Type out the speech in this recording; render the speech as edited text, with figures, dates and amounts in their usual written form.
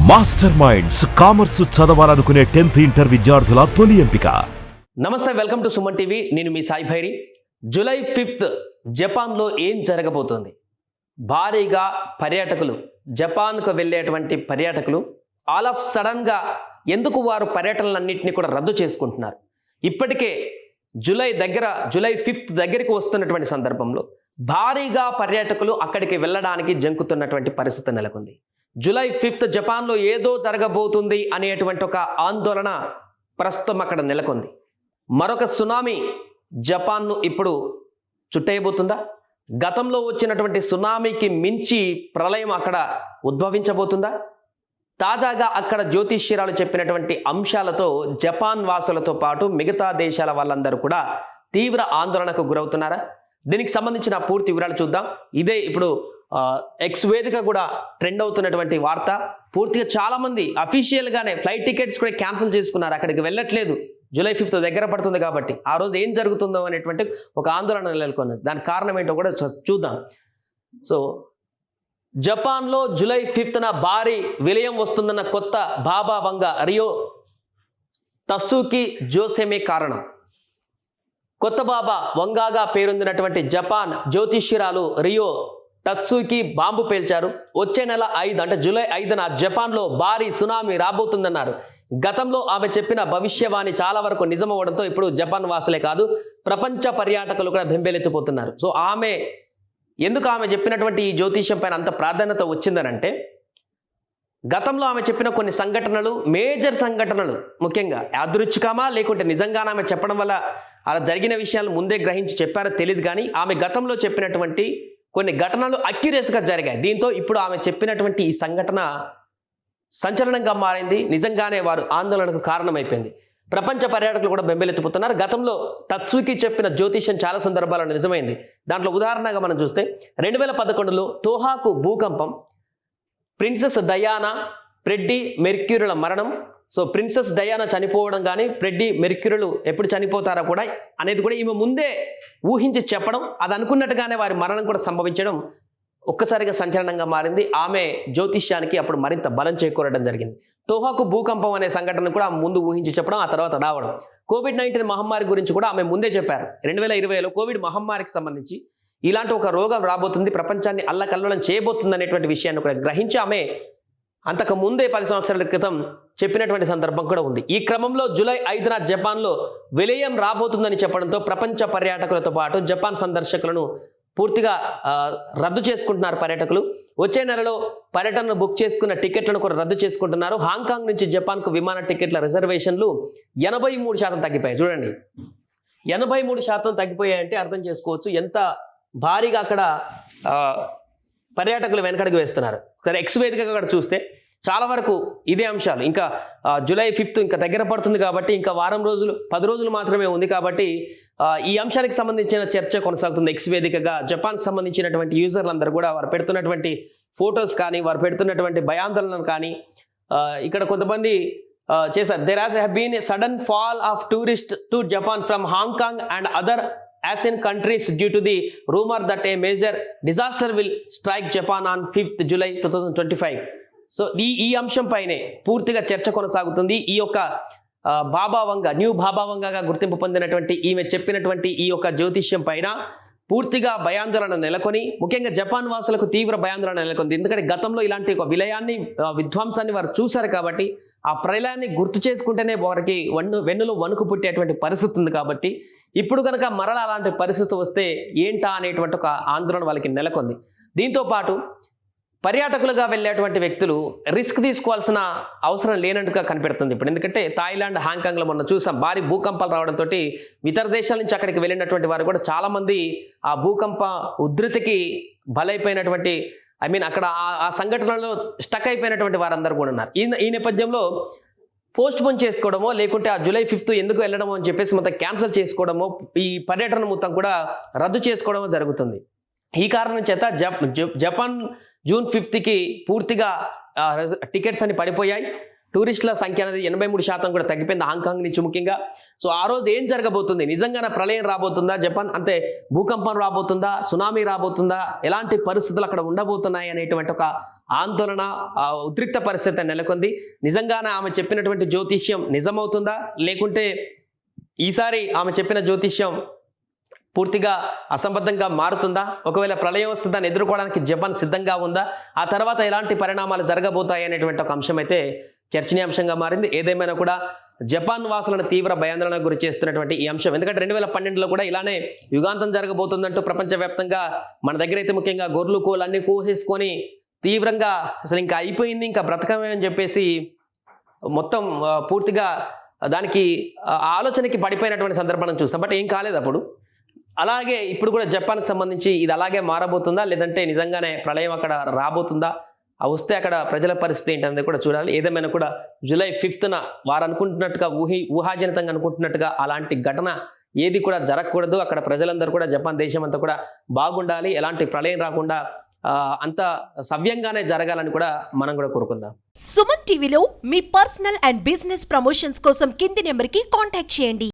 Master minds commerce చదవాలనుకునే 10th inter విద్యార్థుల తొలి ఎంపిక. నమస్తే, వెల్కమ్ టు సుమన్ టీవీ. నేను మీ సాయి భైరి. జూలై 5th జపాన్లో ఏం జరగబోతోంది? భారీగా పర్యాటకులు, జపాన్కు వెళ్ళేటువంటి పర్యాటకులు ఆల్ ఆఫ్ సడన్గా ఎందుకు వారు పర్యటనలన్నింటినీ కూడా రద్దు చేసుకుంటున్నారు? ఇప్పటికే జూలై 5th దగ్గరికి వస్తున్నటువంటి సందర్భంలో భారీగా పర్యాటకులు అక్కడికి వెళ్ళడానికి జంకుతున్నటువంటి పరిస్థితి నెలకొంది. జూలై 5th జపాన్లో ఏదో జరగబోతుంది అనేటువంటి ఒక ఆందోళన ప్రస్తుతం అక్కడ నెలకొంది. మరొక సునామీ జపాన్ను ఇప్పుడు చుట్టేయబోతుందా? గతంలో వచ్చినటువంటి సునామీకి మించి ప్రళయం అక్కడ ఉద్భవించబోతుందా? తాజాగా అక్కడ జ్యోతిష్యురాలు చెప్పినటువంటి అంశాలతో జపాన్ వాసులతో పాటు మిగతా దేశాల వాళ్ళందరూ కూడా తీవ్ర ఆందోళనకు గురవుతున్నారా? దీనికి సంబంధించిన పూర్తి వివరాలు చూద్దాం. ఇదే ఇప్పుడు ఎక్స్ వేదిక కూడా ట్రెండ్ అవుతున్నటువంటి వార్త. పూర్తిగా చాలామంది అఫీషియల్గానే ఫ్లైట్ టికెట్స్ కూడా క్యాన్సిల్ చేసుకున్నారు, అక్కడికి వెళ్ళట్లేదు. జూలై 5th దగ్గర పడుతుంది కాబట్టి ఆ రోజు ఏం జరుగుతుందో అనేటువంటి ఒక ఆందోళన నెలకొన్నది. దానికి కారణం ఏంటో కూడా చూద్దాం. సో జపాన్లో జూలై 5th భారీ విలయం వస్తుందన్న కొత్త బాబా వంగ రియో తత్సుకి జోసెమే కారణం. కొత్త బాబా వంగాగా పేరొందినటువంటి జపాన్ జ్యోతిష్యురాలు రియో తత్సుకి బాంబు పేల్చారు. వచ్చే నెల 5 అంటే జూలై 5న జపాన్లో భారీ సునామీ రాబోతుందన్నారు. గతంలో ఆమె చెప్పిన భవిష్యవాణి చాలా వరకు నిజమవడంతో ఇప్పుడు జపాన్ వాసులే కాదు, ప్రపంచ పర్యాటకులు కూడా బెంబేలెత్తిపోతున్నారు. సో ఎందుకు ఆమె చెప్పినటువంటి ఈ జ్యోతిష్యం పైన అంత ప్రాధాన్యత వచ్చిందనంటే, గతంలో ఆమె చెప్పిన కొన్ని సంఘటనలు, మేజర్ సంఘటనలు, ముఖ్యంగా యాదృచ్ఛికమా లేకుంటే నిజంగానే ఆమె చెప్పడం వల్ల అలా జరిగిన విషయాలు ముందే గ్రహించి చెప్పారో తెలియదు, కానీ ఆమె గతంలో చెప్పినటువంటి కొన్ని ఘటనలు అక్యురేట్గా జరిగాయి. దీంతో ఇప్పుడు ఆమె చెప్పినటువంటి ఈ సంఘటన సంచలనంగా మారింది. నిజంగానే వారు ఆందోళనకు కారణమైపోయింది. ప్రపంచ పర్యాటకులు కూడా బెంబేలెత్తిపోతున్నారు. గతంలో తత్సుకి చెప్పిన జ్యోతిష్యం చాలా సందర్భాల్లో నిజమైంది. దాంట్లో ఉదాహరణగా మనం చూస్తే 2011లో తోహాకు భూకంపం, ప్రిన్సెస్ డయానా, ఫ్రెడ్డీ మెర్క్యూరీల మరణం. సో ప్రిన్సెస్ డయానా చనిపోవడం కానీ, ఫ్రెడ్డీ మెర్క్యూరీలు ఎప్పుడు చనిపోతారో కూడా అనేది కూడా ఈమె ముందే ఊహించి చెప్పడం, అది అనుకున్నట్టుగానే వారి మరణం కూడా సంభవించడం ఒక్కసారిగా సంచలనంగా మారింది. ఆమె జ్యోతిష్యానికి అప్పుడు మరింత బలం చేకూరడం జరిగింది. తోహాకు భూకంపం అనే సంఘటన కూడా ముందు ఊహించి చెప్పడం, ఆ తర్వాత రావడం. కోవిడ్-19 మహమ్మారి గురించి కూడా ఆమె ముందే చెప్పారు. 2020లో కోవిడ్ మహమ్మారికి సంబంధించి ఇలాంటి ఒక రోగం రాబోతుంది, ప్రపంచాన్ని అల్లకల్లోలం చేయబోతుంది అనేటువంటి విషయాన్ని కూడా గ్రహించి ఆమె అంతకు ముందే 10 సంవత్సరాల క్రితం చెప్పినటువంటి సందర్భం కూడా ఉంది. ఈ క్రమంలో జూలై 5న జపాన్లో విలయం రాబోతుందని చెప్పడంతో ప్రపంచ పర్యాటకులతో పాటు జపాన్ సందర్శకులను పూర్తిగా రద్దు చేసుకుంటున్నారు పర్యాటకులు. వచ్చే నెలలో పర్యటనను బుక్ చేసుకున్న టికెట్లను కూడా రద్దు చేసుకుంటున్నారు. హాంకాంగ్ నుంచి జపాన్కు విమాన టికెట్ల రిజర్వేషన్లు 83% తగ్గిపోయాయి. చూడండి, 83% తగ్గిపోయాయంటే అర్థం చేసుకోవచ్చు ఎంత భారీగా అక్కడ పర్యాటకులు వెనకడుగు వేస్తున్నారు. సరే, ఎక్స్ వేదికగా కూడా చూస్తే చాలా వరకు ఇదే అంశాలు. ఇంకా జూలై 5th ఇంకా దగ్గర పడుతుంది కాబట్టి ఇంకా 10 రోజులు మాత్రమే ఉంది కాబట్టి ఈ అంశానికి సంబంధించిన చర్చ కొనసాగుతుంది. ఎక్స్ వేదికగా జపాన్కి సంబంధించినటువంటి యూజర్లందరూ కూడా వారు పెడుతున్నటువంటి ఫొటోస్ కానీ, వారు పెడుతున్నటువంటి భయాందోళనలు కానీ ఇక్కడ కొంతమంది చేశారు. There has been a sudden fall of tourist to Japan from Hong Kong and other Asian countries due to the rumor that a major disaster will strike Japan on 5th July 2025. So ఈ అంశం పైనే పూర్తిగా చర్చ కొనసాగుతుంది. ఈ యొక్క బాబా వంగ, new బాబా వంగగా గుర్తింపు పొందినటువంటి ఈమె చెప్పినటువంటి ఈ యొక్క జ్యోతిష్యం పైన పూర్తిగా భయాందోళన నెలకొని, ముఖ్యంగా జపాన్ వాసులకు తీవ్ర భయాందోళన నెలకొంది. ఎందుకంటే గతంలో ఇలాంటి ఒక విలయాన్ని, విధ్వంసాన్ని వారు చూశారు కాబట్టి ఆ ప్రళయాన్ని గుర్తు చేసుకుంటేనే వారికి వెన్నులో వణుకు పుట్టేటువంటి పరిస్థితి ఉంది. కాబట్టి ఇప్పుడు కనుక మరలా అలాంటి పరిస్థితి వస్తే ఏంటా అనేటువంటి ఒక ఆందోళన వాళ్ళకి నెలకొంది. దీంతో పాటు పర్యాటకులుగా వెళ్ళేటువంటి వ్యక్తులు రిస్క్ తీసుకోవాల్సిన అవసరం లేనట్టుగా కనిపెడుతుంది ఇప్పుడు. ఎందుకంటే థాయిలాండ్, హాంకాంగ్లో మొన్న చూసాం భారీ భూకంపాలు రావడంతో ఇతర దేశాల నుంచి అక్కడికి వెళ్ళినటువంటి వారు కూడా చాలామంది ఆ భూకంప ఉధృతికి బలైపోయినటువంటి, అక్కడ ఆ సంఘటనలో స్టక్ అయిపోయినటువంటి వారందరూ కూడా ఉన్నారు. ఈ నేపథ్యంలో పోస్ట్ పోన్ చేసుకోవడమో లేకుంటే ఆ జూలై 5th ఎందుకు వెళ్ళడమో అని చెప్పేసి మొత్తం క్యాన్సిల్ చేసుకోవడమో, ఈ పర్యటన మొత్తం కూడా రద్దు చేసుకోవడమో జరుగుతుంది. ఈ కారణం చేత జపాన్ జూన్ 5th పూర్తిగా టికెట్స్ అన్ని పడిపోయాయి. టూరిస్టుల సంఖ్య అనేది 83% కూడా తగ్గిపోయింది హాంకాంగ్ నుంచి ముఖ్యంగా. సో ఆ రోజు ఏం జరగబోతుంది? నిజంగానే ప్రళయం రాబోతుందా జపాన్, అంతే భూకంపం రాబోతుందా, సునామీ రాబోతుందా, ఎలాంటి పరిస్థితులు అక్కడ ఉండబోతున్నాయి అనేటువంటి ఒక ఆందోళన ఉద్రిక్త పరిస్థితి నెలకొంది. నిజంగానే ఆమె చెప్పినటువంటి జ్యోతిష్యం నిజమవుతుందా, లేకుంటే ఈసారి ఆమె చెప్పిన జ్యోతిష్యం పూర్తిగా అసంబద్ధంగా మారుతుందా? ఒకవేళ ప్రళయం వస్తే దాన్ని ఎదుర్కోవడానికి జపాన్ సిద్ధంగా ఉందా? ఆ తర్వాత ఎలాంటి పరిణామాలు జరగబోతాయి అనేటువంటి ఒక అంశం అయితే చర్చనీయాంశంగా మారింది. ఏదేమైనా కూడా జపాన్ వాసులను తీవ్ర భయాందోళనకు గురి చేస్తున్నటువంటి ఈ అంశం, ఎందుకంటే 2012లో కూడా ఇలానే యుగాంతం జరగబోతుందంటూ ప్రపంచవ్యాప్తంగా మన దగ్గర అయితే ముఖ్యంగా గొర్రెలు కోళ్ళు అన్ని కోసేసుకొని తీవ్రంగా అసలు ఇంకా అయిపోయింది, ఇంకా బ్రతకమే అని చెప్పేసి మొత్తం పూర్తిగా దానికి ఆలోచనకి పడిపోయినటువంటి సందర్భాన్ని చూస్తాం. బట్ ఏం కాలేదు అప్పుడు. అలాగే ఇప్పుడు కూడా జపాన్కి సంబంధించి ఇది అలాగే మారబోతుందా, లేదంటే నిజంగానే ప్రళయం అక్కడ రాబోతుందా, వస్తే అక్కడ ప్రజల పరిస్థితి ఏంటనేది కూడా చూడాలి. ఏదేమైనా కూడా జూలై 5న వారు అనుకుంటున్నట్టుగా ఊహాజనితంగా అనుకుంటున్నట్టుగా అలాంటి ఘటన ఏది కూడా జరగకూడదు. అక్కడ ప్రజలందరూ కూడా జపాన్ దేశం అంతా కూడా బాగుండాలి, ఎలాంటి ప్రళయం రాకుండా అంత సవ్యంగానే జరగాలని కూడా మనం కూడా కోరుకుందాం. సుమన్ టీవీలో మీ పర్సనల్ అండ్ బిజినెస్ ప్రమోషన్స్ కోసం కింది నెంబర్కి కాంటాక్ట్ చేయండి.